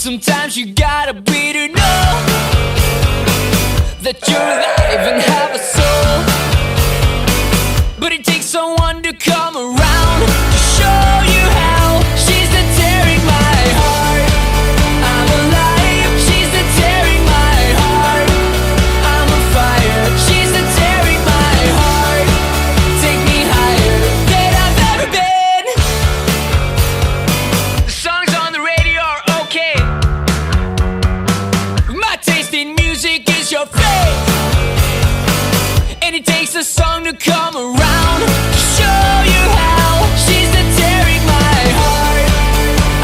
Sometimes you gotta be to know that you're alive and have a soul. But it takes someone to come around to show you how. She's the tearing my heart. I'm alive. She's the tearing my heart. I'm on fire. She's the tearing my heart. Take me higher than I've ever been. The songs on the radio are okay. My taste in music is your faith. And it takes a song to come around to show you how. She's the tearing my heart.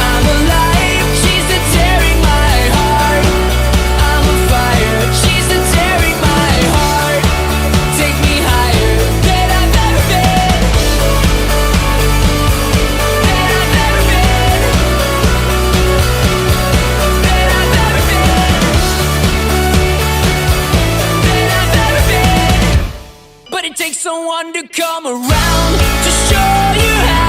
I'm alive. She's the tearing my heart. I'm on fire. She's the tearing my heart. Take me higher than I've ever been. Than I've ever been. Than I've ever been. Than I've ever been. But it takes someone to come around to show you how.